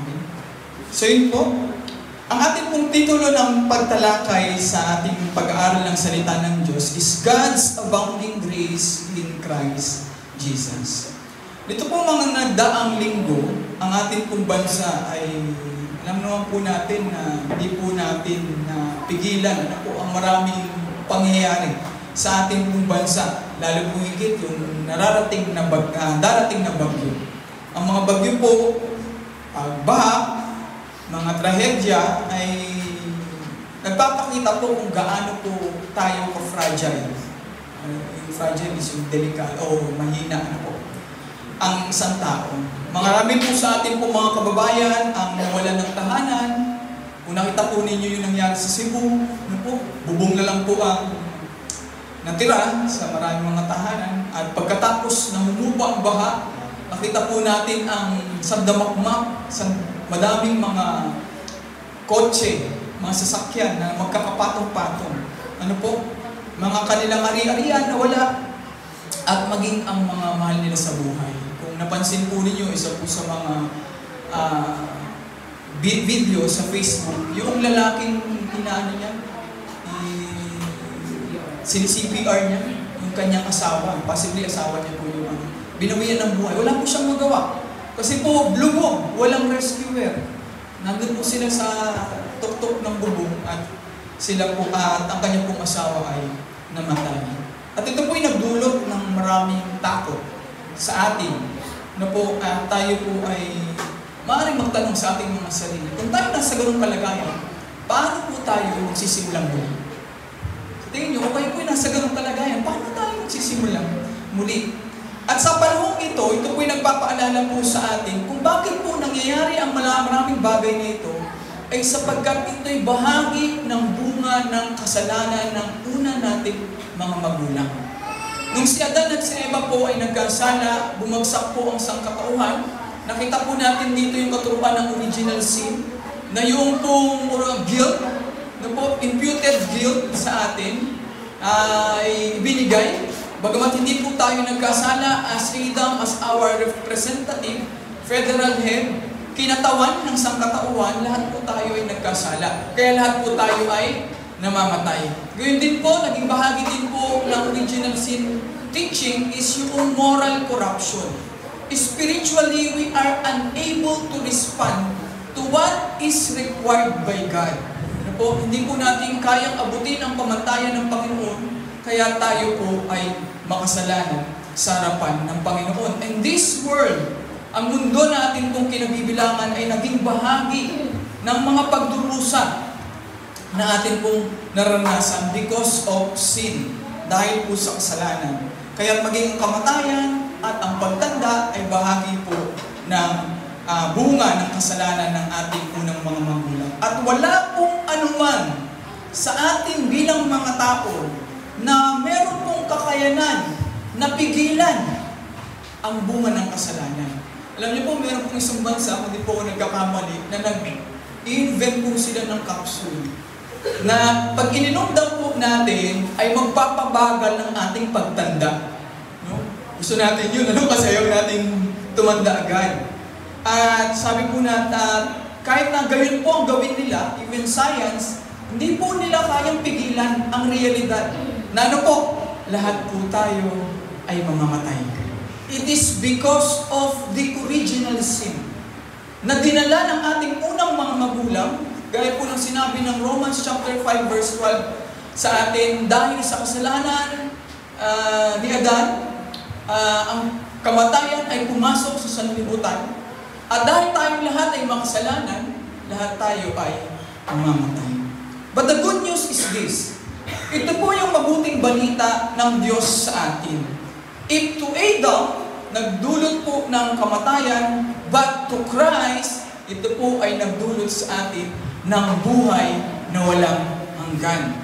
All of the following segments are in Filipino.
Amen. So yun po, ang ating pong titulo ng pagtalakay sa ating pag-aaral ng salita ng Diyos is God's Abounding Grace in Christ Jesus. Dito po mga nagdaang linggo, ang ating pong bansa ay, alam naman po natin na hindi po natin na pigilan po ang maraming pangyayari sa ating pong bansa. Lalo po higit yung darating na bagyo. Ang mga bagyo po, baha, mga trahedya ay nagpapakita po kung gaano po tayo ka-fragile. Yung fragile is yung delicate o mahina po ang isang tao. Marami po sa atin po mga kababayan ang nawalan ng tahanan. Kung nakita po ninyo yung nangyari sa Cebu, bubong na lang po ang natira sa maraming mga tahanan. At pagkatapos na humupa ang baha, nakita po natin ang sandamakmak, madaming mga kotse, mga sasakyan na magkakapatong-patong. Ano po? Mga kanilang ari-arian na wala. At maging ang mga mahal nila sa buhay. Kung napansin po ninyo, isa po sa mga video sa Facebook, yung lalaking inaano niya, CPR niya, yung kanyang asawa, possibly asawa niya po yung binawian ng buhay. Wala po siyang magawa. Kasi po, lubog, walang rescuer. Nandun po sila sa tuktok ng bubong at sila po at ang kanyang pong asawa ay namatay. At ito po ay nagdulot ng maraming takot sa atin na po tayo po ay maaaring magtanong sa ating mga sarili. Kung tayo nasa ganung kalagayan, paano po tayo magsisimulang muli? So tingin nyo, kung kayo po ay nasa ganung kalagayan, paano tayo magsisimulang muli? At sa panahong ito po'y nagpapaalala po sa atin kung bakit po nangyayari ang maraming bagay na ito ay sapagkat ito'y bahagi ng bunga ng kasalanan ng una nating mga magulang. Nung si Adan at si Eva po ay nagkasala, bumagsak po ang sangkatauhan, nakita po natin dito yung katuruan ng original sin, na yung pong guilt, na po, imputed guilt sa atin, ay binigay. Bagamat hindi po tayo nagkasala as Adam, as our representative, federal head, kinatawan ng sangkatauhan, lahat po tayo ay nagkasala. Kaya lahat po tayo ay namamatay. Gayun din po, naging bahagi din po ng original sin teaching is yung moral corruption. Spiritually, we are unable to respond to what is required by God. Ano po, hindi po natin kayang abutin ang pamantayan ng Panginoon, kaya tayo po ay makasalanan sa harapan ng Panginoon. And this world, ang mundo natin kung kinabibilangan ay naging bahagi ng mga pagdurusa na atin pong naranasan because of sin, dahil po sa kasalanan. Kaya maging kamatayan at ang pagtanda ay bahagi po ng bunga ng kasalanan ng ating unang mga magulang. At wala pong anuman sa atin bilang mga tao na meron pong kakayanan na pigilan ang bunga ng kasalanan. Alam niyo po, meron pong isang bansa, kung di po ako nagkakamali, na nag-invent po sila ng capsule na pag ininom daw po natin ay magpapabagal ng ating pagtanda. No? Gusto natin yun, kasi ayaw natin tumanda agad. At sabi po natin, kahit na gayon po ang gawin nila, even science, hindi po nila kayang pigilan ang realidad. Na ano po, lahat po tayo ay mamamatay. It is because of the original sin na dinala ng ating unang mga magulang, gaya po ng sinabi ng Romans chapter 5 verse 12 sa atin, dahil sa kasalanan ni Adan, ang kamatayan ay pumasok sa sanlibutan. At dahil tayong lahat ay makasalanan, lahat tayo ay mamamatay. But the good news is this. Ito po yung mabuting balita ng Diyos sa atin. If to Adam, nagdulot po ng kamatayan, but to Christ, ito po ay nagdulot sa atin ng buhay na walang hanggan.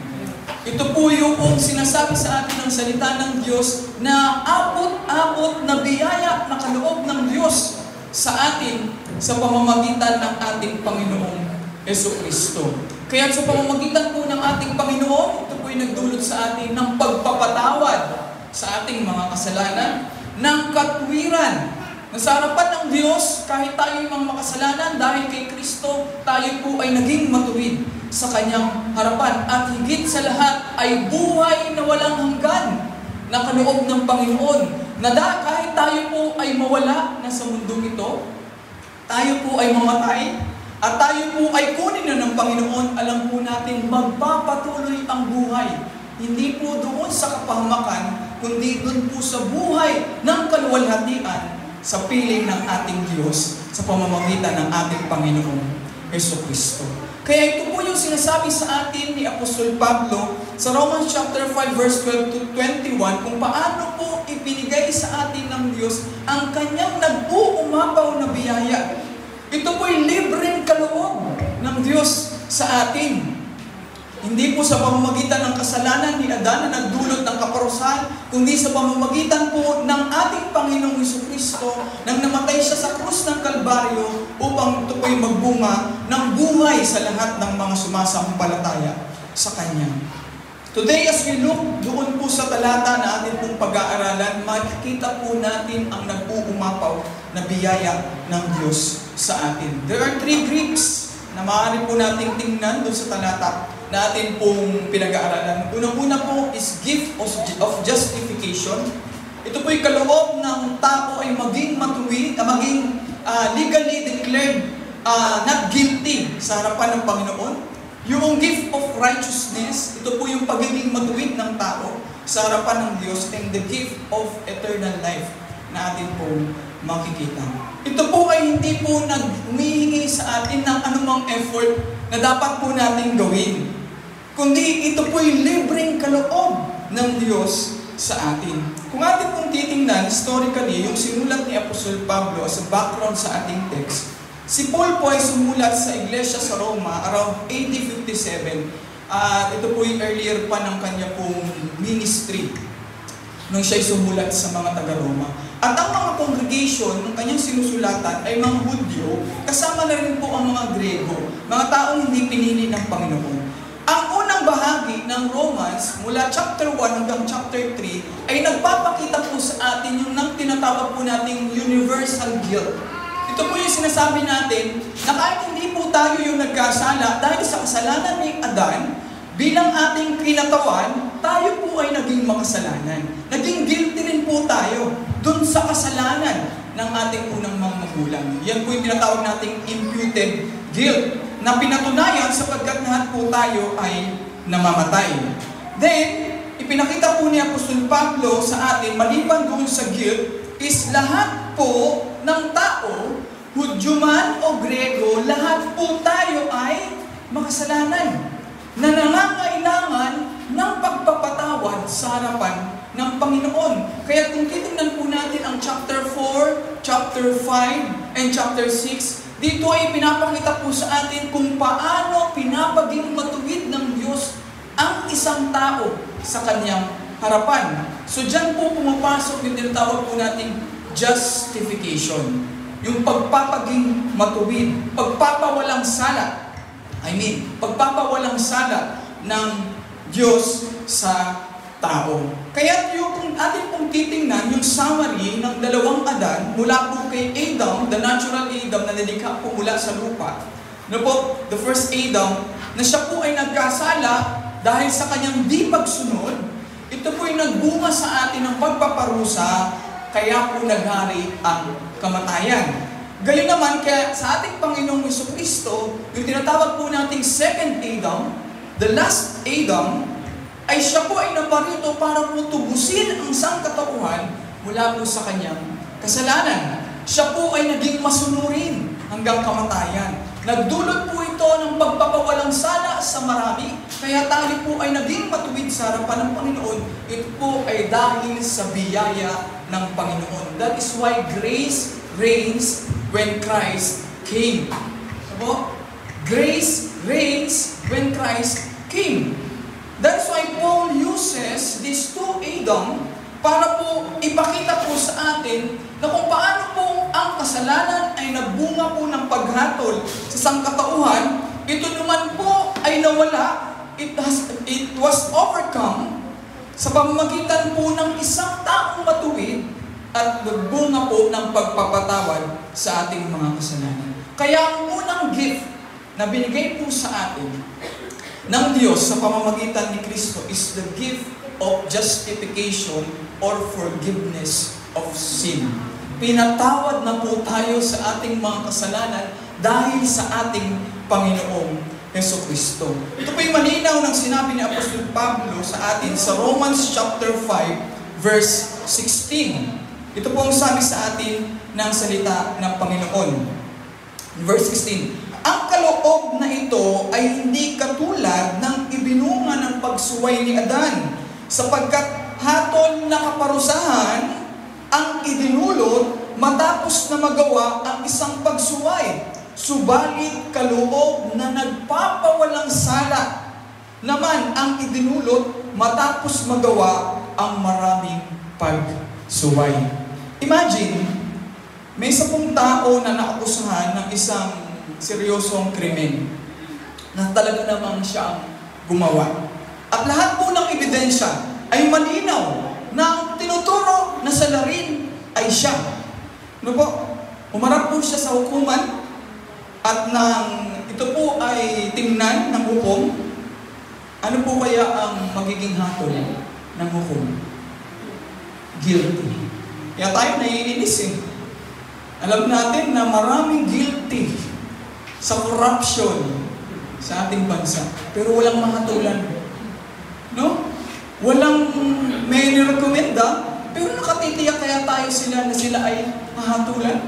Ito po yung sinasabi sa atin ng salita ng Diyos na abot-abot na biyaya na kaloob ng Diyos sa atin sa pamamagitan ng ating Panginoong Jesucristo. Kaya sa pamamagitan po ng ating Panginoon, ito po ay nagdulot sa atin ng pagpapatawad sa ating mga kasalanan, ng katwiran Na sa harapan ng Diyos, kahit tayo yung mga makasalanan, dahil kay Kristo, tayo po ay naging matuwid sa Kanyang harapan. At higit sa lahat ay buhay na walang hanggan na kaloob ng Panginoon. Na kahit tayo po ay mawala na sa mundong ito, tayo po ay mamatay, at tayo po ay kunin na ng Panginoon, alam po natin magpapatuloy ang buhay. Hindi po doon sa kapahamakan, kundi doon po sa buhay ng kaluwalhatian sa piling ng ating Diyos sa pamamagitan ng ating Panginoong Jesucristo. Kaya ito po yung sinasabi sa atin ni Apostol Pablo sa Romans chapter 5 verse 12 to 21 kung paano po ibinigay sa atin ng Diyos ang Kanyang nag-uumapaw na biyaya. Ito po ay libreng kaloob ng Diyos sa atin. Hindi po sa pamamagitan ng kasalanan ni Adan na nagdulot ng kaparusahan, kundi sa pamamagitan po ng ating Panginoong Jesucristo nang namatay siya sa krus ng Kalbaryo upang ito po'y magbunga ng buhay sa lahat ng mga sumasampalataya sa Kanya. Today, as we look doon po sa talata na atin pong pag-aaralan, makikita po natin ang nag-uumapaw na biyaya ng Diyos sa atin. There are 3 Greeks na maaari po natin tingnan doon sa talata na atin pong pinag-aaralan. Unang-una po is gift of justification. Ito po'y kaloob ng tao ay maging matuwid, maging legally declared not guilty sa harapan ng Panginoon. Yung gift of righteousness, ito po yung pagiging matuwid ng tao sa harapan ng Diyos, and the gift of eternal life na atin pong makikita. Ito po ay hindi po humihingi sa atin ng anumang effort na dapat po natin gawin, kundi ito po ay libreng kaloob ng Diyos sa atin. Kung atin pong titingnan, historically, yung sinulat ni Apostol Pablo as a background sa ating text, si Paul po ay sumulat sa iglesia sa Roma around AD 57. Ito po yung earlier pa ng kanya pong ministry nung siya'y sumulat sa mga taga-Roma. At ang mga congregation ng kanyang sinusulatan ay mga Hudyo, kasama na rin po ang mga Grego, mga taong hindi pinili ng Panginoon. Ang unang bahagi ng Romans, mula chapter 1 hanggang chapter 3, ay nagpapakita po sa atin yung nang tinatawag po nating universal guilt. Ito po yung sinasabi natin na kahit hindi po tayo yung nagkasala dahil sa kasalanan ni Adan, bilang ating kinatawan, tayo po ay naging makasalanan. Naging guilty rin po tayo dun sa kasalanan ng ating unang mga magulang. Yan po yung tinatawag nating imputed guilt na pinatunayan sapagkat lahat po tayo ay namamatay. Then, ipinakita po ni Apostol Pablo sa atin, maliban doon sa guilt, is lahat po ng tao, Hudyo man o Grego, lahat po tayo ay makasalanan na nangangailangan ng pagpapatawad sa harapan ng Panginoon. Kaya kung titingnan po natin ang chapter 4, chapter 5, and chapter 6, dito ay pinapakita po sa atin kung paano pinapaging matuwid ng Diyos ang isang tao sa Kanyang harapan. So dyan po pumapasok yung tinatawag po natin justification. Yung pagpapaging matuwid, pagpapawalang sala. Pagpapawalang sala ng Diyos sa tao. Kaya yung kung atin pong titingnan yung summary ng dalawang Adan mula po kay Adam, the natural Adam na nilikha po mula sa lupa. The first Adam, na siya po ay nagkasala dahil sa kanyang di pagsunod, ito po ay nagbunga sa atin ng pagpaparusa, kaya po naghari ang kamatayan. Gayon naman, kaya sa ating Panginoong Jesucristo, yung tinatawag po nating second Adam, the last Adam, ay siya po ay naparito para po tubusin ang sangkatauhan mula po sa kanyang kasalanan. Siya po ay naging masunurin hanggang kamatayan. Nagdulot po ito ng pagpapawalang sala sa marami, kaya tayo po ay naging matuwid sa harapan ng Panginoon. Ito po ay dahil sa biyaya ng Panginoon. That is why grace reigns when Christ came. Diba? Grace reigns when Christ came. That's why Paul uses these two Adam para po ipakita po sa atin na kung paano po ang kasalanan ay nagbunga po ng paghatol sa sangkatauhan, ito naman po ay nawala. It was overcome sa pamamagitan po ng isang taong matuwid at nagbunga po ng pagpapatawad sa ating mga kasalanan. Kaya ang unang gift na binigay po sa atin ng Diyos sa pamamagitan ni Kristo is the gift of justification or forgiveness of sin. Pinatawad na po tayo sa ating mga kasalanan dahil sa ating Panginoong Jesucristo. Ito po yung malinaw ng sinabi ni Apostol Pablo sa atin sa Romans chapter 5 verse 16. Ito po ang sabi sa atin ng salita ng Panginoon. Verse 16. Ang kaloob na ito ay hindi katulad ng ibinunga ng pagsuway ni Adan, sapagkat hatol na kaparusahan ang idinulot matapos na magawa ang isang pagsuway. Subalit kaloob na nagpapawalang sala naman ang idinulot matapos magawa ang maraming pagsuway. Imagine, may 10 tao na naakusahan ng isang seryosong krimen na talaga namang siya ang gumawa. At lahat po ng ebidensya ay malinaw na ang tinuturo na salarin ay siya. Ano po? Umarap po siya sa hukuman at nang ito po ay tingnan ng hukom, ano po kaya ang magiging hatol ng hukom? Guilty. Kaya tayo naiinis eh. Alam natin na maraming guilty sa corruption sa ating bansa. Pero walang mahatulan. No? Walang may nirekomenda, pero nakatitiyak kaya tayo sila na sila ay mahatulan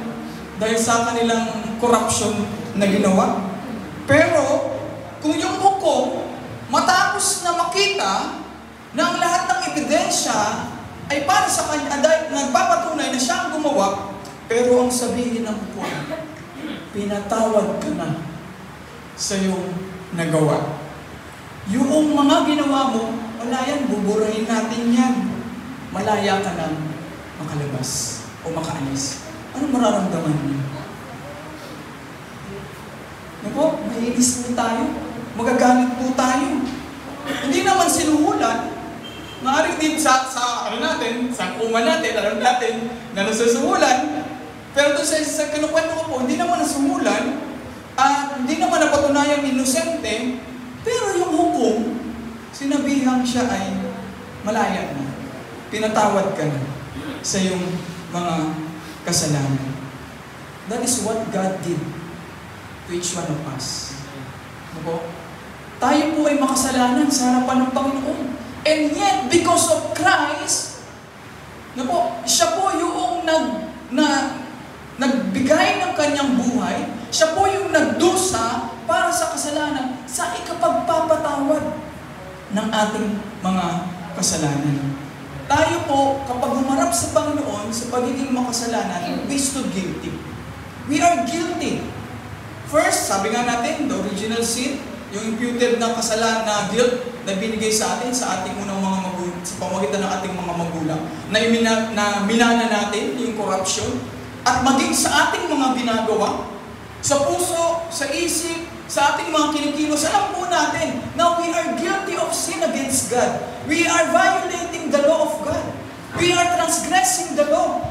dahil sa kanilang corruption na ginawa. Pero, kung yung hukom, matapos na makita na ang lahat ng ebidensya ay para sa kanya, dahil nagpapatunay na siya ang gumawa, pero ang sabihin ng hukom, pinatawad ka na sa iyong nagawa. Yung mga ginawa mo, wala yan, buburahin natin yan. Malaya ka nang makalabas o makaalis. Ano mararamdaman niyo? Naku, maiinis po tayo. Magagalit po tayo. Hindi naman sinuhulan. Maaaring din sa natin, sa kuman natin, alam natin na nasusuhulan. Pero doon sa kinukwento ko po, hindi naman nasumulan at hindi naman napatunayang inosente, pero yung hukom, sinabihang siya ay malaya na. Pinatawad ka na sa iyong mga kasalanan. That is what God did to each one of us. Ano? Tayo po ay makasalanan sa harapan ng Panginoon. And yet, because of Christ, siya po yung nagbigay ng kanyang buhay, siya po yung nagdusa para sa kasalanan, sa ikapagpapatawad ng ating mga kasalanan. Tayo po, kapag humarap sa Panginoon, sa pagiging makasalanan, we stood guilty. We are guilty. First, sabi nga natin, the original sin, yung imputed na kasalanan na guilt na binigay sa atin, sa ating unang mga magulang, sa pamagitan ng ating mga magulang, na minana natin yung corruption, at maging sa ating mga ginagawa, sa puso, sa isip, sa ating mga kinikilos, alam po natin na we are guilty of sin against God. We are violating the law of God. We are transgressing the law.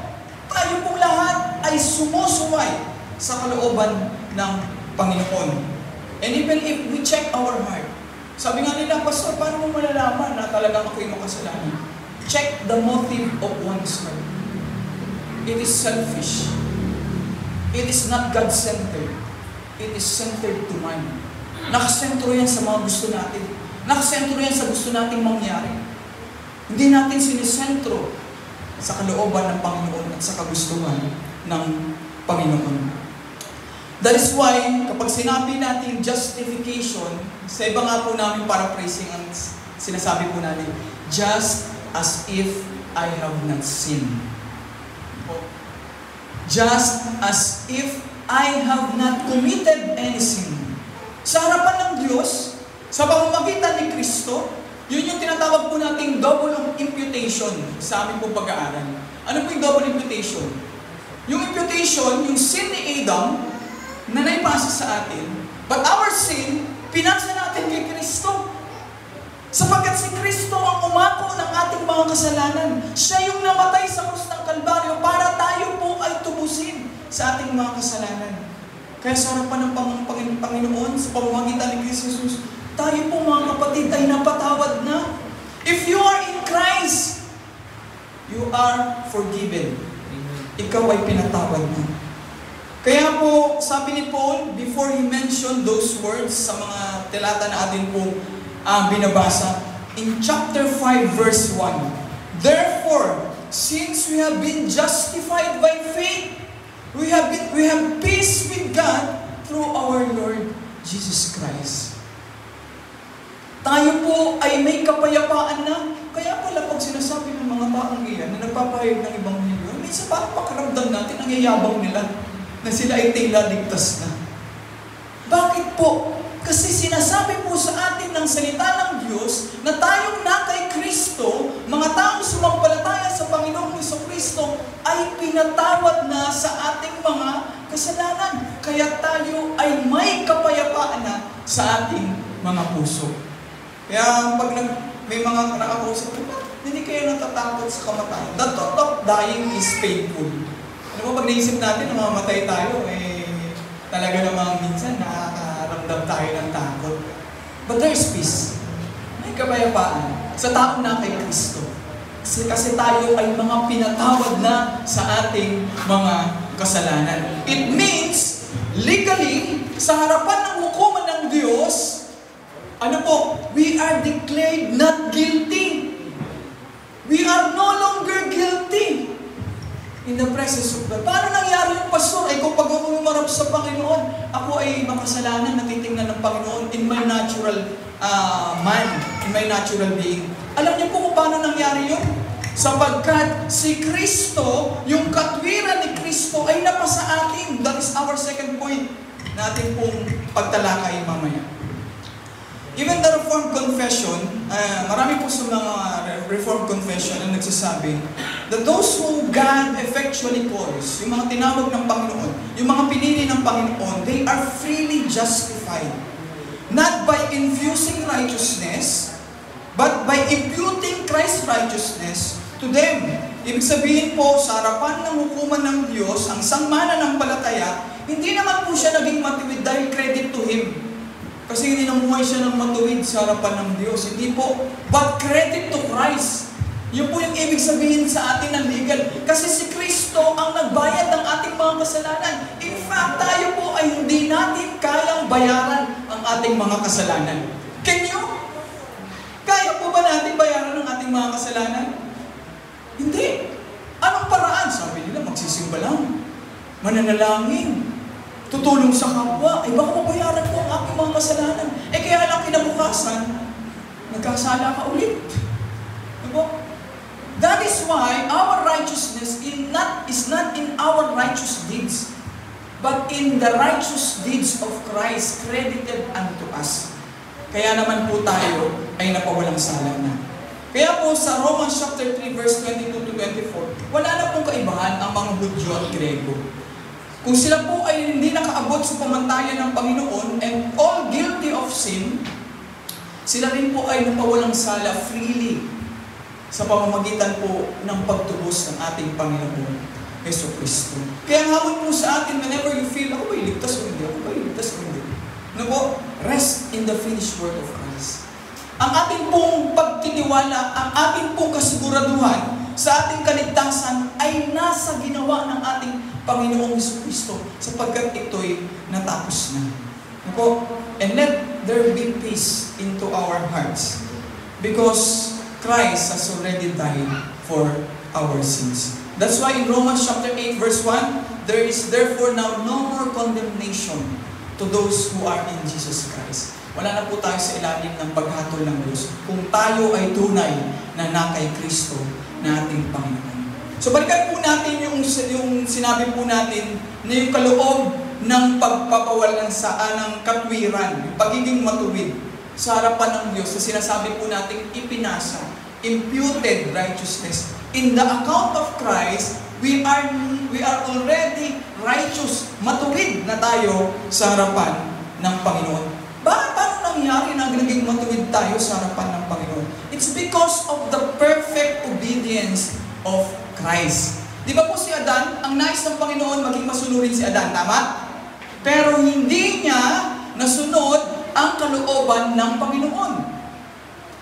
Tayo pong lahat ay sumusuway sa kalooban ng Panginoon. And even if we check our heart, sabi nga nila, Pastor, paano mo malalaman na talagang ako'y makasalanan? Check the motive of one's heart. It is selfish. It is not God-centered. It is centered to man. Nakasentro yan sa mga gusto natin. Nakasentro yan sa gusto nating mangyari. Hindi natin sinisentro sa kalooban ng Panginoon at sa kagustuhan ng Panginoon. That is why, kapag sinabi natin justification, sa iba nga po namin paraphrasing ang sinasabi po natin, just as if I have not sinned. Just as if I have not committed any sin. Sa harapan ng Diyos, sa pamamagitan ni Kristo, yun yung tinatawag po nating double imputation sa aming pong pag-aaral. Ano po yung double imputation? Yung imputation, yung sin ni Adam, na naipasa sa atin, but our sin, pinasa natin kay Kristo. Sapagkat si Kristo ang umako ng ating mga kasalanan. Siya yung namatay sa krus ng Kalbaryo para tayo po ay tubusin sa ating mga kasalanan. Kaya sa harapan ng Panginoon, sa pamamagitan ni Kristo Jesus, tayo po mga kapatid ay napatawad na. If you are in Christ, you are forgiven. Ikaw ay pinatawad na. Kaya po, sabi ni Paul, before he mentioned those words sa mga talata na atin po binabasa, in chapter 5 verse 1, therefore, since we have been justified by faith, we have peace with God through our Lord Jesus Christ. Tayo po ay may kapayapaan na. Kaya pala pag sinasabi ng mga taong iyan na nagpapahayag ng ibang milyon, minsan parang pakiramdam natin ang yayabang nila na sila ay tila ligtas na. Bakit po? Kasi sinasabi po sa atin ng salita ng Diyos na tayong na kay Kristo, mga taong sumampalataya sa Panginoong Jesucristo, ay pinatawad na sa ating mga kasalanan. Kaya tayo ay may kapayapaan na sa ating mga puso. Kaya pag may mga nakakausap, hindi kayo natatakot sa kamatayan. The thought of dying is painful. Ano mo, pag naisip natin na mamamatay tayo, talaga namang minsan nakakaramdam tayo ng takot. But there's peace. May kapayapaan sa taong na kay Kristo. Kasi tayo ay mga pinatawad na sa ating mga kasalanan. It means, legally, sa harapan ng hukuman ng Diyos, ano po? We are declared not guilty. We are no longer guilty in the presence of God. Paano nangyari yung pastor? Kung pag umarap sa Panginoon, ako ay makasalanan, natitingnan ng Panginoon in my natural man, in my natural being. Alam niyo po kung paano nangyari yun? Sapagkat si Kristo, yung katwiran ni Kristo ay napasa atin. That is our second point natin pong pagtalakay mamaya. Even the Reformed Confession, marami po sa mga Reformed Confession ang nagsasabi that those who God effectually calls, yung mga tinawag ng Panginoon, yung mga pinili ng Panginoon, they are freely justified. Not by infusing righteousness, but by imputing Christ's righteousness to them. Ibig sabihin po, sa harapan ng hukuman ng Diyos, ang sangmananampalataya, hindi naman po siya naging matuwid dahil credit to Him. Kasi hindi namuhay siya ng matuwid sa harapan ng Diyos. Hindi po. But credit to Christ. Yun po yung ibig sabihin sa atin ng legal. Kasi si Kristo ang nagbayad ng ating mga kasalanan. In fact, tayo po ay hindi natin kayang bayaran ang ating mga kasalanan. Can you? Kaya po ba natin bayaran ang ating mga kasalanan? Hindi. Anong paraan? Sabi nila, magsisimba lang. Mananalangin. Tutulong sa kapwa, baka mabayaran ko ang aking mga kasalanan. Kaya lang kinabukasan, nagkasala ka ulit. Diba? That is why our righteousness is not in our righteous deeds, but in the righteous deeds of Christ credited unto us. Kaya naman po tayo ay napawalang sala na. Kaya po sa Romans chapter 3 verse 22 to 24, wala na pong kaibahan ang mga Hudyo at Grego. Kung sila po ay hindi nakaabot sa pamantayan ng Panginoon and all guilty of sin, sila rin po ay napawalang sala freely sa pamamagitan po ng pagtubos ng ating Panginoon, Jesucristo. Kaya ang hamon po sa atin, whenever you feel, ako ba'y ligtas o hindi? Ako ba'y ligtas o hindi? Ano po? Rest in the finished work of Christ. Ang ating pong pagtitiwala, ang ating pong kasiguraduhan sa ating kaligtasan ay nasa ginawa ng ating Panginoong Jesucristo sapagkat ito'y natapos na. Ako, and let there be peace into our hearts because Christ has already died for our sins. That's why in Romans chapter 8 verse 1, there is therefore now no more condemnation to those who are in Jesus Christ. Wala na po tayo sa ilalim ng paghatol ng Diyos kung tayo ay tunay na kay Kristo na ating Panginoon. So balikan po natin yung sinabi po natin na yung kaloob ng pagpapawalan ng katwiran, yung pagiging matuwid sa harapan ng Diyos na sinasabi po natin ipinasa, imputed righteousness. In the account of Christ, we are already righteous, matuwid na tayo sa harapan ng Panginoon. Paano nangyari na naging matuwid tayo sa harapan ng Panginoon? It's because of the perfect obedience of Christ. Di ba po si Adan, ang nais ng Panginoon maging masunurin si Adan, tama? Pero hindi niya nasunod ang kalooban ng Panginoon.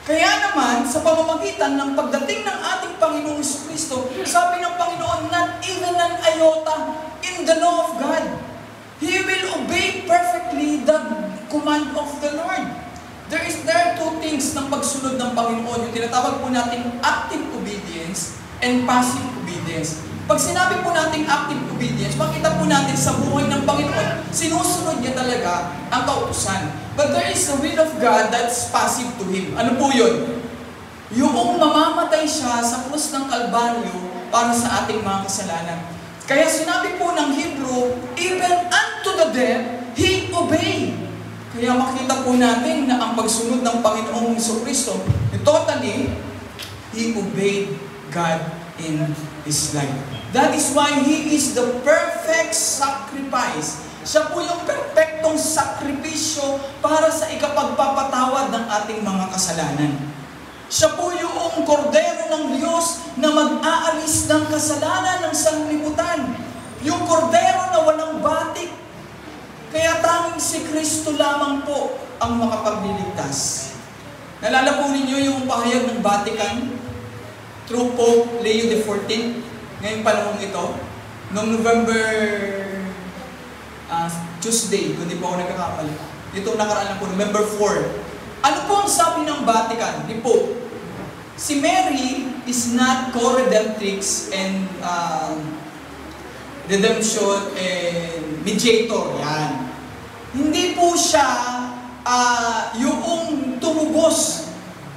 Kaya naman, sa pamamagitan ng pagdating ng ating Panginoong Jesucristo, sabi ng Panginoon, not even an iota in the law of God. He will obey perfectly the command of the Lord. There are two things ng pagsunod ng Panginoon. Yung tinatawag po natin active obedience and passive obedience. Pag sinabi po natin active obedience, makita po natin sa buhay ng Panginoon, sinusunod niya talaga ang kautusan. But there is a will of God that's passive to Him. Ano po yun? Yung mamamatay siya sa krus ng Kalbaryo para sa ating mga kasalanan. Kaya sinabi po ng Hebrew, even unto the death, He obeyed. Kaya makita po natin na ang pagsunod ng Panginoong Jesucristo, totally, He obeyed God in His life. That is why He is the perfect sacrifice. Siya po yung perfectong sakripisyo para sa ikapagpapatawad ng ating mga kasalanan. Siya po yung kordero ng Diyos na mag-aalis ng kasalanan ng sanglibutan. Yung kordero na walang batik. Kaya tanging si Kristo lamang po ang makapagliligtas. Nalala po ninyo yung pahayag ng Vatican through Pope Leo XIV ngayong panahon ito, noong November Tuesday, kung di po ako nagkakamali. Ito nakaraan lang po, November 4. Ano po ang sabi ng Vatican, ni Pope? Si Mary is not co-redemptrix and redemption and mediator. Yan. Hindi po siya yung tumubos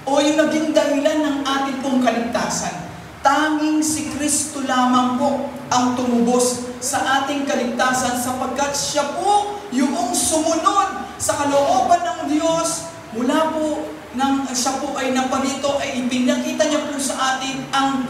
o yung naging dahilan ng ating pong kaligtasan. Tanging si Kristo lamang po ang tumubos sa ating kaligtasan sapagkat siya po yung sumunod sa kalooban ng Diyos mula po nang siya po ay naparito ay ipinakita niya po sa atin ang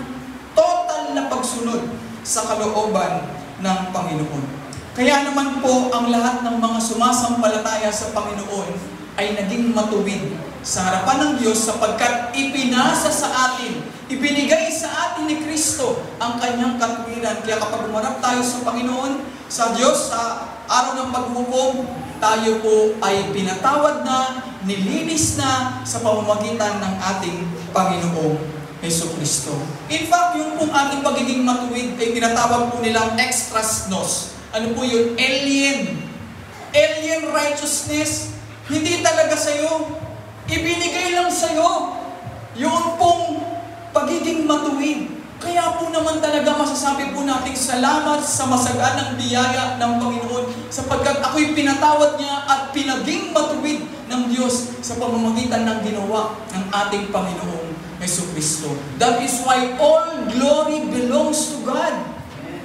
total na pagsunod sa kalooban ng Panginoon. Kaya naman po ang lahat ng mga sumasampalataya sa Panginoon ay naging matuwid sa harapan ng Diyos sapagkat ipinasa sa atin, ibinigay sa atin ni Kristo ang kanyang katwiran. Kaya kapag umarap tayo sa Panginoon, sa Diyos, sa araw ng paghukom, tayo po ay pinatawad na, nilinis na sa pamamagitan ng ating Panginoong Jesucristo. In fact, yung pong ating pagiging matuwid ay tinatawag po nilang extras nos. Ano po yun? Alien righteousness. Hindi talaga sa'yo. Ibinigay lang sa'yo yung pong pagiging matuwid. Kaya po naman talaga masasabi po natin salamat sa masaganang biyaya ng Panginoon sapagkat ako'y pinatawad niya at pinaging matuwid ng Diyos sa pamamagitan ng ginawa ng ating Panginoong Jesucristo. That is why all glory belongs to God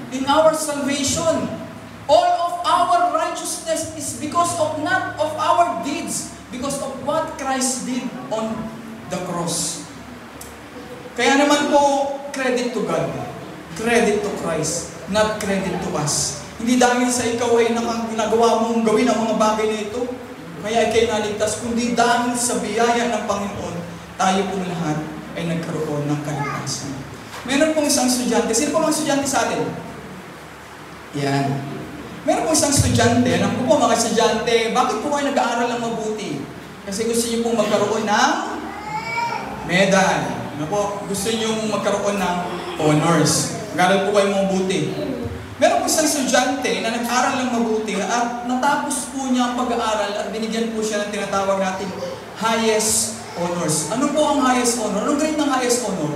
in our salvation. All of our righteousness is because of not of our deeds, because of what Christ did on the cross. Kaya naman po, credit to God, credit to Christ, not credit to us. Hindi dahil sa ikaw ay nagawa mong gawin ang mga bagay na ito, kaya ikay naligtas, kundi dahil sa biyaya ng Panginoon, tayo po lahat ay nagkaroon ng kaligtasan. Meron pong isang estudyante. Sino po mga estudyante sa atin? Yan. Meron pong isang estudyante. Alam ko po mga estudyante, bakit po kayo nag-aaral ng mabuti? Kasi gusto niyo pong magkaroon ng medal. Ano po? Gusto niyo magkaroon ng honors. Mag-aaral po kayo mabuti. Meron po isang estudyante na nag-aaral ng mabuti at natapos po niya ang pag-aaral at binigyan po siya ng tinatawag natin highest honors. Ano po ang highest honor? Anong grade ng highest honor?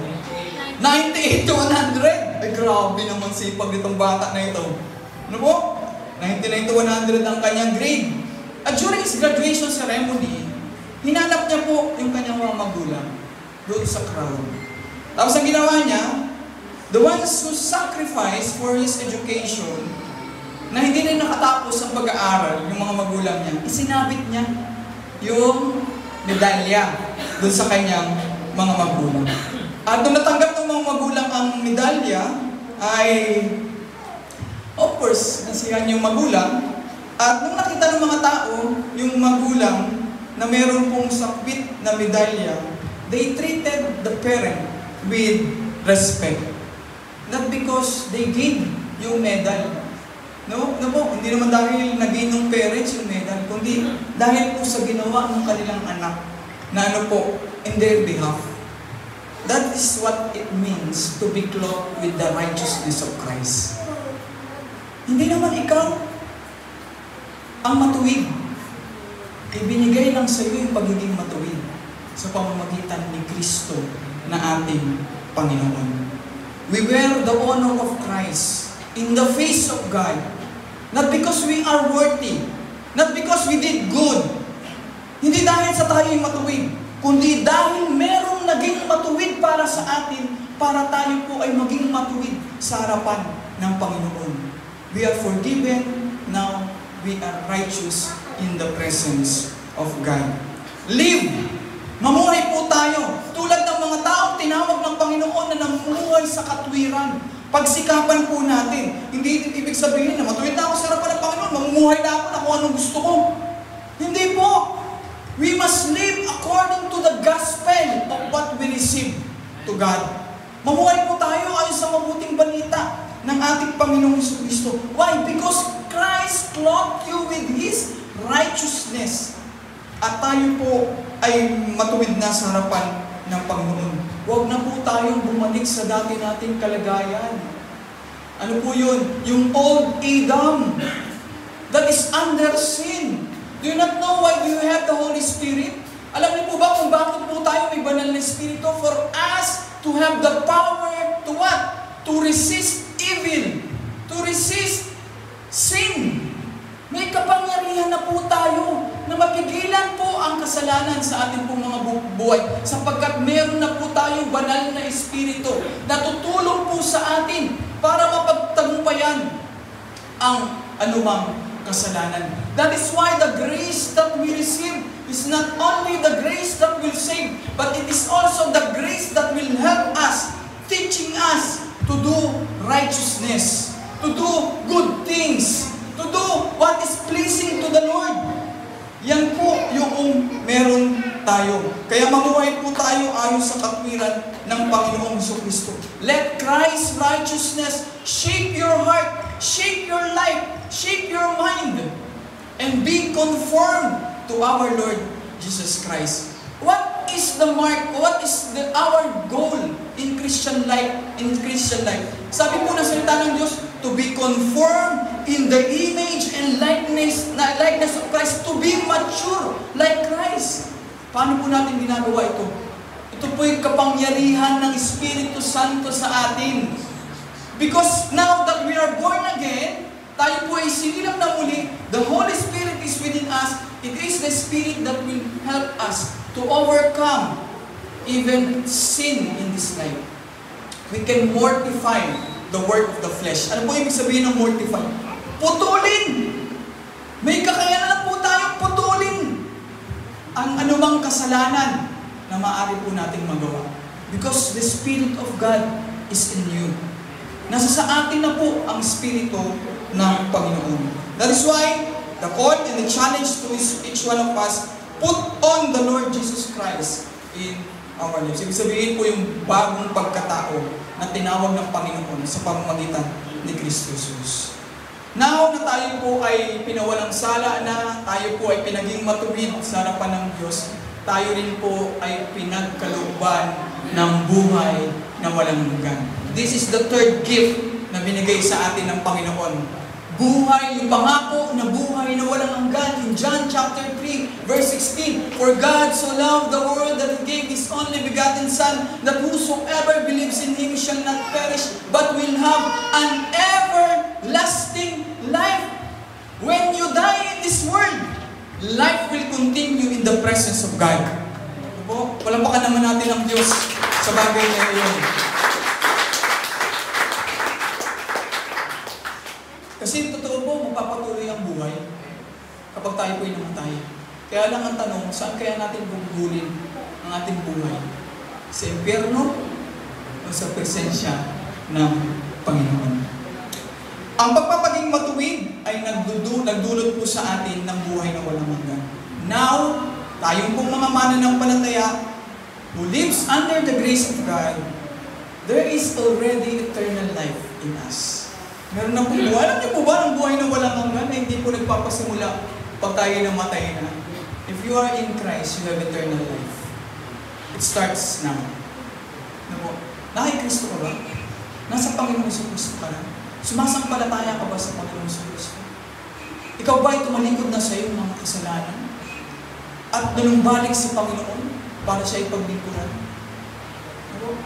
98 to 100. Ay, grabe naman sipag nitong bata na ito. Ano po? 99 to 100 ang kanyang grade. At during his graduation ceremony, hinanap niya po yung kanyang mga magulang doon sa crowd. Tapos ang ginawa niya, the ones who sacrificed for his education, na hindi rin nakatapos ang pag-aaral, yung mga magulang niya, isinabit niya yung medalya doon sa kanyang mga magulang. At nung natanggap ng mga magulang ang medalya, ay, of course, nasiyahan yung magulang. At nung nakita ng mga tao, yung magulang, na meron pong sakbit na medalya, they treated the parent with respect. Not because they gained yung medal. No po, hindi naman dahil nag-gain ng parents yung medal, kundi dahil po sa ginawa ng kanilang anak na in their behalf. That is what it means to be clothed with the righteousness of Christ. Hindi naman ikaw ang matuwid. Ibinigay lang sa iyo yung pagiging matuwid sa pamamagitan ni Kristo na ating Panginoon. We wear the honor of Christ in the face of God. Not because we are worthy. Not because we did good. Hindi dahil sa tayo yung matuwid, kundi dahil merong naging matuwid para sa atin, para tayo po ay maging matuwid sa harapan ng Panginoon. We are forgiven, now we are righteous in the presence of God. Live! Mamuhay po tayo tulad ng mga taong tinawag ng Panginoon na namumuhay sa katwiran. Pagsikapan po natin. Hindi ibig sabihin na matuwid na ako sa harapan ng Panginoon, mamumuhay na ako na kung anong gusto ko. Hindi po. We must live according to the gospel of what we receive to God. Mamuhay po tayo ayon sa mabuting balita ng ating Panginoong Jesucristo. Why? Because Christ clothed you with His righteousness. At tayo po ay matuwid na sa harapan ng Panginoon. Huwag na po tayong bumalik sa dati nating kalagayan. Ano po yun? Yung old Adam that is under sin. Do you not know why do you have the Holy Spirit? Alam niyo po ba kung bakit po tayo may banal na Espiritu? For us to have the power to what? To resist evil. To resist sin. May kapangyarihan na po tayo na mapigilan po ang kasalanan sa ating pong mga buhay sapagkat meron na po tayong banal na Espiritu na tutulong po sa atin para mapagtagumpayan ang anumang kasalanan. That is why the grace that we receive is not only the grace that will save, but it is also the grace that will help us, teaching us to do righteousness, to do good things, to do what is pleasing to the Lord. Yan po yung meron tayo. Kaya mamuhay po tayo ayon sa katwiran ng Panginoong Jesucristo. Let Christ's righteousness shape your heart, shape your life, shape your mind, and be conformed to our Lord Jesus Christ. What is the mark? What is our goal in Christian life? Sabi po ng salita ng Diyos, to be conformed in the image and likeness of Christ, to be mature like Christ. Paano po natin ginagawa ito? Ito po yung kapangyarihan ng Espiritu Santo sa atin. Because now that we are born again, tayo po ay sinilang na muli, the Holy Spirit is within us. It is the Spirit that will help us to overcome even sin in this life. We can mortify the work of the flesh. Ano po ibig sabihin ng mortify? Putulin! May kakayanan po tayong putulin ang anumang kasalanan na maaari po nating magawa. Because the Spirit of God is in you. Nasa sa atin na po ang Espiritu ng Panginoon. That is why the call and the challenge to each one of us, put on the Lord Jesus Christ in our lives. Ibig sabihin po yung bagong pagkatao na tinawag ng Panginoon sa pamamagitan ni Kristo Jesus. Now na tayo po ay pinawalang sala na, tayo po ay pinaging matuwid sa harapan ng Diyos, tayo rin po ay pinagkalooban ng buhay na walang hanggan. This is the third gift na binigay sa atin ng Panginoon. Buhay, yung pangako na buhay na walang hanggan. In John chapter 3, verse 16, For God so loved the world that He gave His only begotten Son, that whosoever believes in Him shall not perish, but will have an everlasting life. When you die in this world, life will continue in the presence of God. Palampakan naman natin ang Diyos sa bagay na iyon. Kasi totoo po, magpapatuloy ang buhay kapag tayo po'y namatay. Kaya lang ang tanong, saan kaya natin gugulin ang ating buhay? Sa impyerno o sa presensya ng Panginoon? Ang pagpapaging matuwid ay nagdulot po sa atin ng buhay na walang hanggan. Now, tayong pong mga mananampalataya, who lives under the grace of God, there is already eternal life in us. Meron na po buhay. Alam niyo po ba ang buhay na walang hanggan na hindi po nagpapasimula pag tayo namatay na? If you are in Christ, you have eternal life. It starts now. Ano po? Nakikristo ka ba? Nasa Panginoon sa Kristo ka na? Sumasampalataya ka ba sa Panginoon sa Kristo? Ikaw ba ay tumalikod na sa iyong mga kasalanan? At nalumbalik sa Panginoon para siya ipaglingkuran? Ano?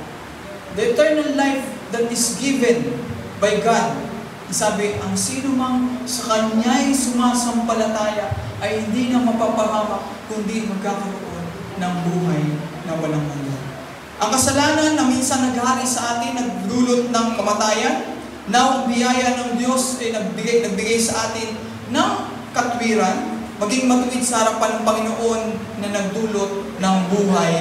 The eternal life that is given by God, sabi, ang sino mang sa Kanya'y sumasampalataya ay hindi na mapapahamak, kundi magkakaroon ng buhay na walang hanggan. Ang kasalanan na minsan naghari sa atin, nagdulot ng kamatayan, now ang biyaya ng Diyos ay nagbigay sa atin ng katwiran, maging matuwid sa harapan ng Panginoon na nagdulot ng buhay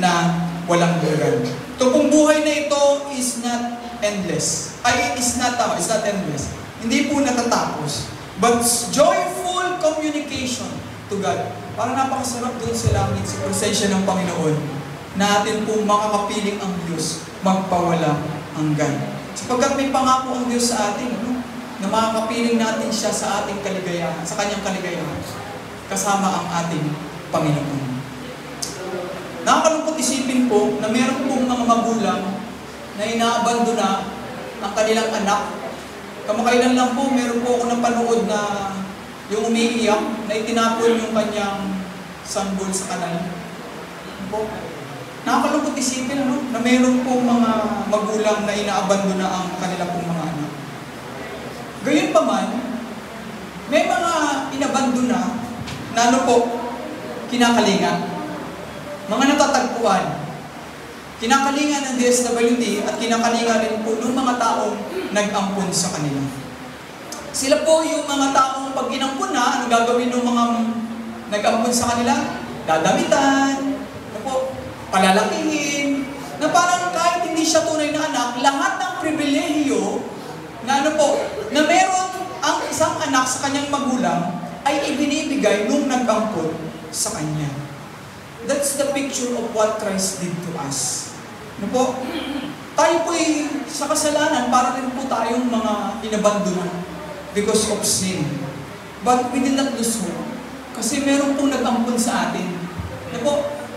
na walang hanggan. Ito pong buhay na ito is not endless. It's not endless. Hindi po natatapos. But joyful communication to God. Parang napakasarap doon sa langit, sa presensya ng Panginoon, na atin pong makakapiling ang Diyos magpawalang hanggan. Sapagkat may pangako ang Diyos sa atin, na makakapiling natin siya sa ating kaligayahan, sa Kanyang kaligayahan, kasama ang ating Panginoon. Nakakalungkot isipin po na meron pong mga magulang na inaabandona ang kanilang anak. Kamakailan lang po, meron po ako napanood na yung umiiyak na itinapon yung kanyang sanggol sa kanal. Nakakalungkot isipin na meron pong mga magulang na inaabandona ang kanilang pong mga anak. Gayunpaman, may mga inabandona na kinakalinga. Mga natatagpuan, kinakalinga ng DSWD at kinakalinga rin po ng mga taong nag-ampun sa kanila. Sila po yung mga taong pag inampun na, ano gagawin ng mga nag-ampun sa kanila? Dadamitan, palalakihin, na parang kahit hindi siya tunay na anak, lahat ng pribilehiyo na na meron ang isang anak sa kanyang magulang ay ibinibigay nung nag-ampun sa kanya. That's the picture of what Christ did to us. Tayo po'y sa kasalanan, para rin po tayong mga inabandona because of sin. But we did not lose hope. Kasi meron pong nag-ampon sa atin.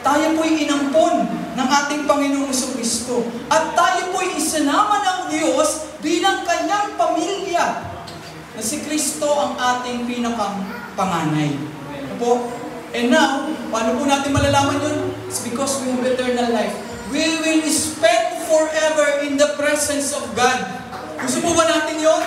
Tayo po'y inampon ng ating Panginoong Jesucristo. At tayo po'y isinama ng Diyos bilang Kanyang pamilya. Na si Kristo ang ating pinakang panganay. And now, paano po natin malalaman yun? It's because we have eternal life. We will spend forever in the presence of God. Gusto po ba natin yun?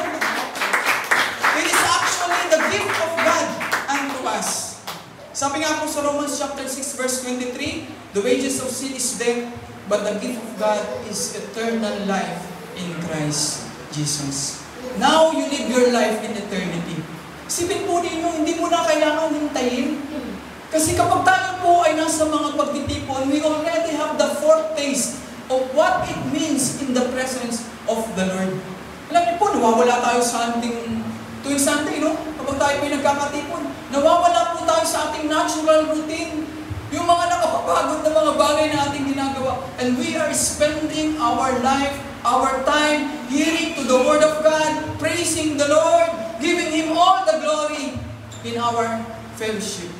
It is actually the gift of God unto us. Sabi nga po sa Romans chapter 6 verse 23, the wages of sin is death, but the gift of God is eternal life in Christ Jesus. Now you live your life in eternity. Isipin po ninyo, hindi mo na kailangan hintayin. Kasi kapag tayo po ay nasa mga pagtitipon, we already have the foretaste of what it means in the presence of the Lord. Alam niyo po, nawawala tayo sa ating tuwing Sunday, kapag tayo po ay nagkakatipon, nawawala po tayo sa ating natural routine. Yung mga nakapapagod na mga bagay na ating ginagawa. And we are spending our life, our time, hearing to the Word of God, praising the Lord, giving Him all the glory in our fellowship.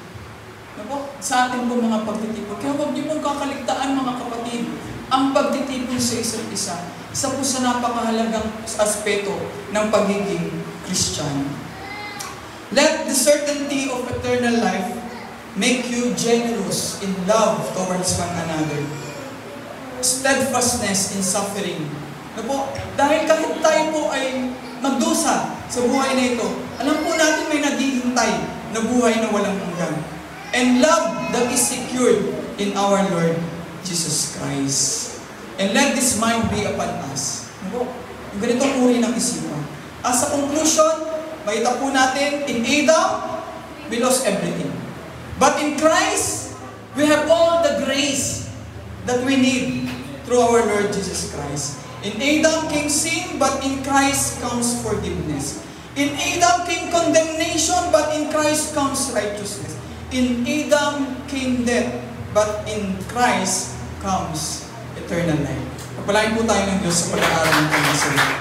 Sa ating po mga pagtitipon. Kaya huwag niyo pong kakaligtaan, mga kapatid, ang pagtitipon sa isa't isa. Isa po sa napakahalagang aspeto ng pagiging Kristiyano. Let the certainty of eternal life make you generous in love towards one another. Steadfastness in suffering. Dahil kahit tayo po ay magdusa sa buhay na ito, alam po natin may naghihintay na buhay na walang hanggan. And love that is secured in our Lord Jesus Christ. And let this mind be upon us. Yung ganitong uri ng isipan. As a conclusion, makita po natin, in Adam, we lost everything. But in Christ, we have all the grace that we need through our Lord Jesus Christ. In Adam came sin, but in Christ comes forgiveness. In Adam came condemnation, but in Christ comes righteousness. In Adam came death, but in Christ comes eternal life. Pagpalain po tayo ng Diyos sa pag-aaral ng kanyang salita.